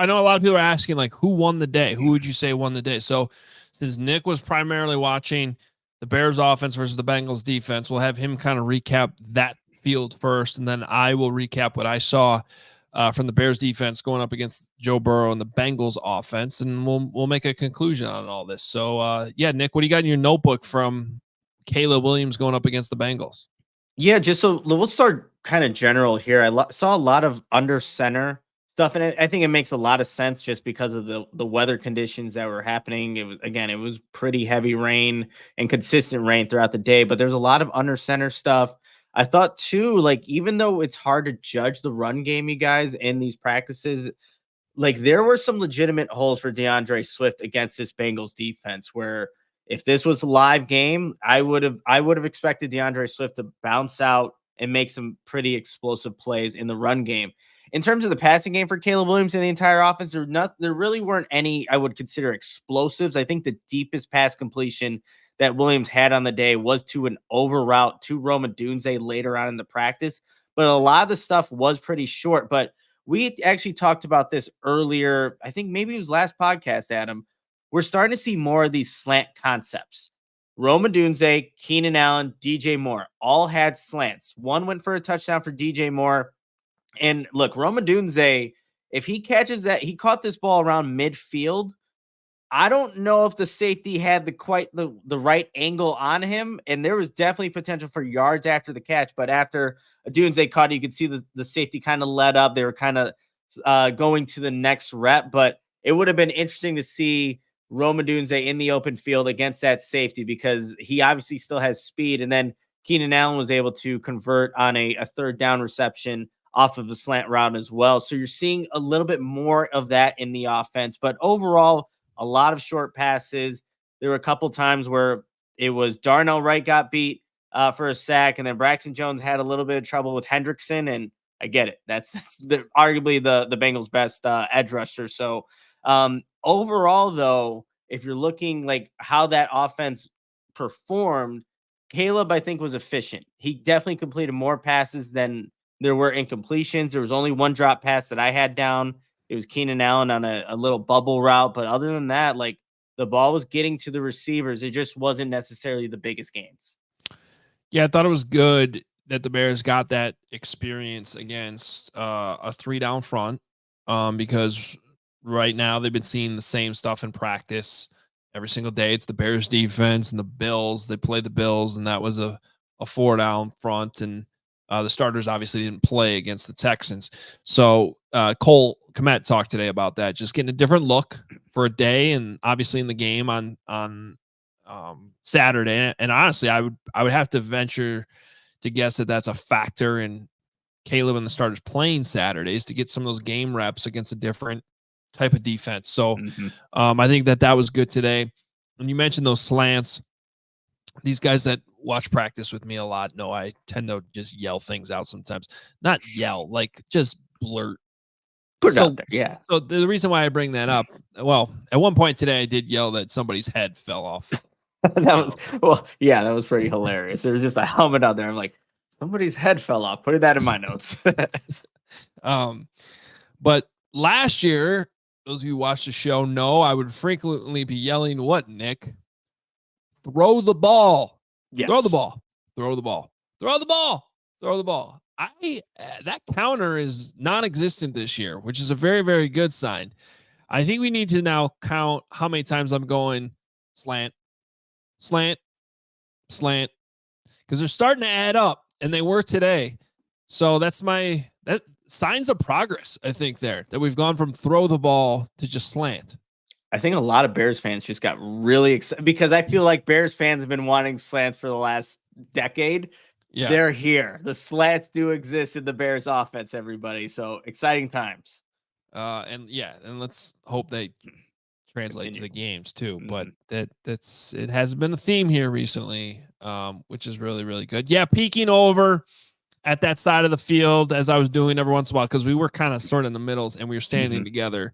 I know a lot of people are asking, like, who won the day? Who would you say won the day? So since Nick was primarily watching the Bears offense versus the Bengals defense, we'll have him kind of recap that field first, and then I will recap what I saw from the Bears defense going up against Joe Burrow and the Bengals offense, and we'll make a conclusion on all this. So, yeah, Nick, what do you got in your notebook from Caleb Williams going up against the Bengals? Yeah, just so we'll start kind of general here. I saw a lot of under center stuff, and I think it makes a lot of sense just because of the weather conditions that were happening. It was pretty heavy rain and consistent rain throughout the day, but there's a lot of under center stuff. I thought too, like even though it's hard to judge the run game, you guys, in these practices, like there were some legitimate holes for DeAndre Swift against this Bengals defense where if this was a live game, I would have expected DeAndre Swift to bounce out and make some pretty explosive plays in the run game. In terms of the passing game for Caleb Williams and the entire offense, there really weren't any I would consider explosives. I think the deepest pass completion that Williams had on the day was to an over route to Roma Dunze later on in the practice. But a lot of the stuff was pretty short. But we actually talked about this earlier. I think maybe it was last podcast, Adam. We're starting to see more of these slant concepts. Roma Dunze, Keenan Allen, DJ Moore all had slants. One went for a touchdown for DJ Moore. And look, Roma Dunze, if he catches that, he caught this ball around midfield. I don't know if the safety had the right angle on him, and there was definitely potential for yards after the catch. But after Dunze caught it, you could see the safety kind of let up. They were kind of going to the next rep, but it would have been interesting to see Roma Dunze in the open field against that safety because he obviously still has speed. And then Keenan Allen was able to convert on a third down reception off of the slant route as well. So you're seeing a little bit more of that in the offense. But overall, a lot of short passes. There were a couple times where it was Darnell Wright got beat for a sack, and then Braxton Jones had a little bit of trouble with Hendrickson. And I get it. That's arguably the Bengals' best edge rusher. So overall, though, if you're looking like how that offense performed, Caleb, I think, was efficient. He definitely completed more passes than there were incompletions. There was only one drop pass that I had down. It was Keenan Allen on a little bubble route. But other than that, like the ball was getting to the receivers. It just wasn't necessarily the biggest gains. Yeah, I thought it was good that the Bears got that experience against a 3-down front because right now they've been seeing the same stuff in practice every single day. It's the Bears defense and the Bills. They play the Bills, and that was a 4-down front. And the starters obviously didn't play against the Texans. So Cole Kmet talked today about that, just getting a different look for a day, and obviously in the game on Saturday. And honestly, I would have to venture to guess that that's a factor in Caleb and the starters playing Saturdays to get some of those game reps against a different type of defense. So I think that was good today. And you mentioned those slants. These guys that watch practice with me a lot know I tend to just yell things out sometimes. Not yell, like just blurt. Put it out there, yeah. So the reason why I bring that up, well, at one point today I did yell that somebody's head fell off. that was pretty hilarious. There was just a helmet out there. I'm like, somebody's head fell off. Put that in my notes. But last year, those of you who watch the show know I would frequently be yelling, what, Nick? Throw the ball. Yes. Throw the ball. Throw the ball. Throw the ball. Throw the ball. That counter is non-existent this year, which is a very, very good sign. I think we need to now count how many times I'm going slant, slant, slant, because they're starting to add up, and they were today. So that signs of progress, I think, that we've gone from throw the ball to just slant. I think a lot of Bears fans just got really excited because I feel like Bears fans have been wanting slants for the last decade. Yeah. They're here. The slants do exist in the Bears offense, everybody. So exciting times. And let's hope they translate to the games too. But it has been a theme here recently, which is really, really good. Yeah, peeking over at that side of the field as I was doing every once in a while, because we were kind of sort of in the middles and we were standing together.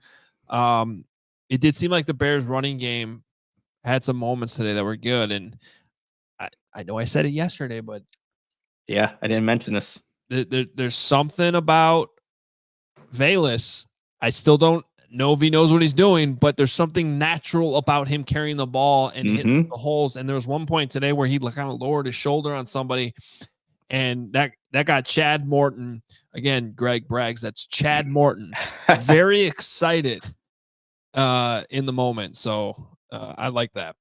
It did seem like the Bears running game had some moments today that were good. And I know I said it yesterday, but yeah, I didn't mention this. There's something about Velus. I still don't Novi knows what he's doing, but there's something natural about him carrying the ball and hitting the holes. And there was one point today where he kind of lowered his shoulder on somebody, and that got Chad Morton, again, Greg brags, that's Chad Morton, very excited in the moment. So I like that.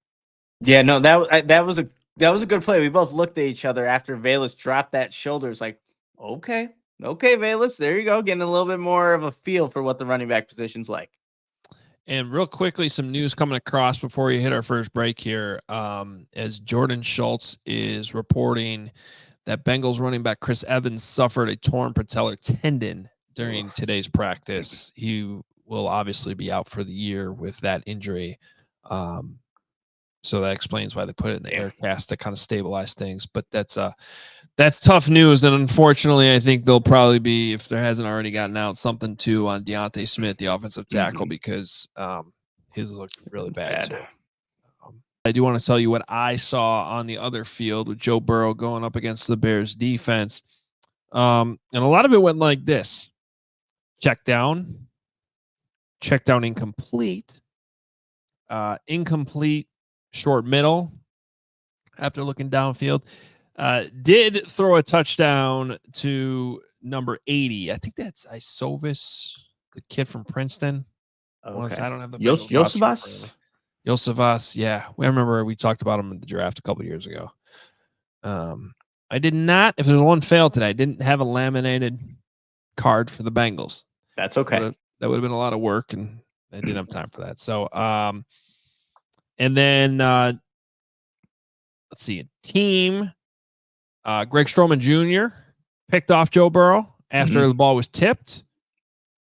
Yeah, no, that was a good play. We both looked at each other after Velus dropped that shoulder. It's like, okay, Velus, there you go, getting a little bit more of a feel for what the running back position's like. And real quickly, some news coming across before we hit our first break here. As Jordan Schultz is reporting that Bengals running back Chris Evans suffered a torn patellar tendon during today's practice. He will obviously be out for the year with that injury. So that explains why they put it in the air cast to kind of stabilize things. But that's tough news. And unfortunately, I think they'll probably be, if there hasn't already gotten out, something too on Deontay Smith, the offensive tackle, because his looked really bad. So, I do want to tell you what I saw on the other field with Joe Burrow going up against the Bears defense. And a lot of it went like this: check down incomplete, incomplete, short middle. After looking downfield, did throw a touchdown to number 80. I think that's Isovis, the kid from Princeton. Okay. I don't have the Josevas. Yeah, I remember we talked about him in the draft a couple years ago. I did not. If there's one fail today, I didn't have a laminated card for the Bengals. That's okay. That would have been a lot of work, and I didn't have time for that. So, and then let's see, team. Greg Stroman Jr. picked off Joe Burrow after the ball was tipped.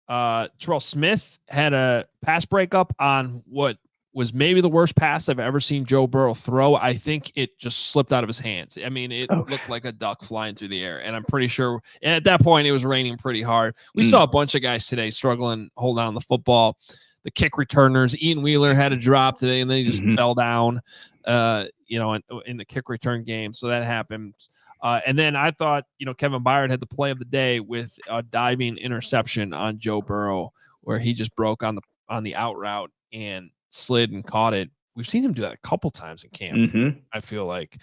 Terrell Smith had a pass breakup on what was maybe the worst pass I've ever seen Joe Burrow throw. I think it just slipped out of his hands. I mean, it looked like a duck flying through the air. And I'm pretty sure at that point it was raining pretty hard. We saw a bunch of guys today struggling, hold on the football. The kick returners, Ian Wheeler had a drop today, and then he just fell down, in the kick return game. So that happened. And then I thought, Kevin Byard had the play of the day with a diving interception on Joe Burrow, where he just broke on the out route and slid and caught it. We've seen him do that a couple times in camp. I feel like,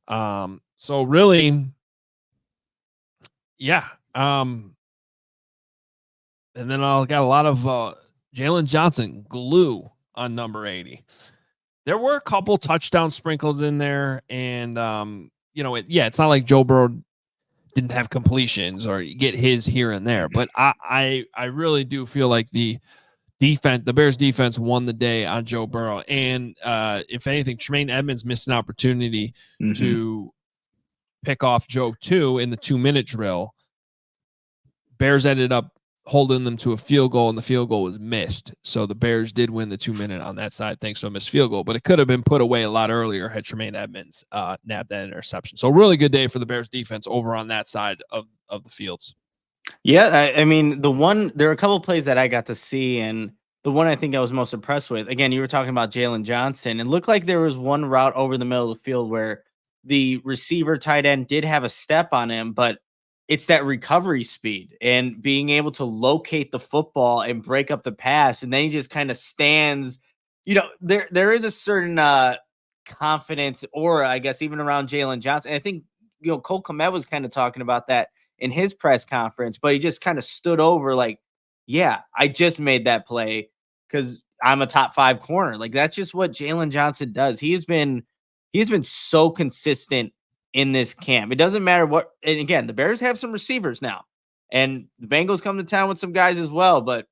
so really, yeah. And then I got a lot of Jalen Johnson glue on number 80. There were a couple touchdowns sprinkled in there, and it's not like Joe Burrow didn't have completions or get his here and there, but I really do feel like the Bears defense won the day on Joe Burrow. And if anything, Tremaine Edmonds missed an opportunity to pick off Joe too in the 2-minute drill. Bears ended up holding them to a field goal, and the field goal was missed. So the Bears did win the 2-minute on that side thanks to a missed field goal, but it could have been put away a lot earlier had Tremaine Edmonds nabbed that interception. So really good day for the Bears defense over on that side of the fields. Yeah, I mean, there are a couple of plays that I got to see, and the one I think I was most impressed with, again, you were talking about Jalen Johnson. It looked like there was one route over the middle of the field where the receiver tight end did have a step on him, but it's that recovery speed and being able to locate the football and break up the pass. And then he just kind of stands, there is a certain confidence aura, I guess, even around Jalen Johnson. And I think, Cole Kmet was kind of talking about that in his press conference, but he just kind of stood over like, yeah, I just made that play because I'm a top 5 corner. Like, that's just what Jalen Johnson does. He's been so consistent in this camp. It doesn't matter what, and again, the Bears have some receivers now, and the Bengals come to town with some guys as well, but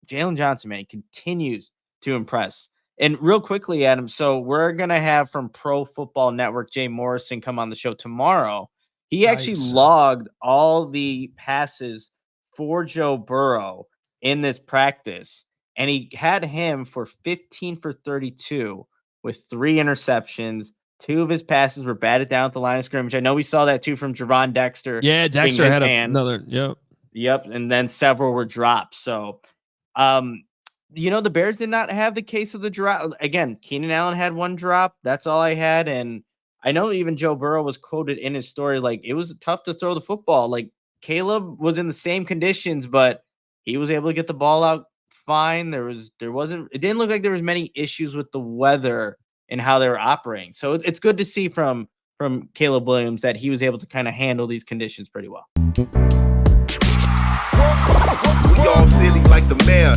Jalen Johnson, man, continues to impress. And real quickly, Adam, so we're going to have from Pro Football Network, Jay Morrison, come on the show tomorrow. He actually logged all the passes for Joe Burrow in this practice, and he had him for 15 for 32 with 3 interceptions. 2 of his passes were batted down at the line of scrimmage. I know we saw that too from Javon Dexter. Yeah, Dexter had another. Yep. And then several were dropped. So, the Bears did not have the case of the drop. Again, Keenan Allen had 1 drop. That's all I had. And I know even Joe Burrow was quoted in his story like it was tough to throw the football. Like Caleb was in the same conditions, but he was able to get the ball out fine. It didn't look like there was many issues with the weather and how they were operating. So it's good to see from Caleb Williams that he was able to kind of handle these conditions pretty well. We all silly like the mayor.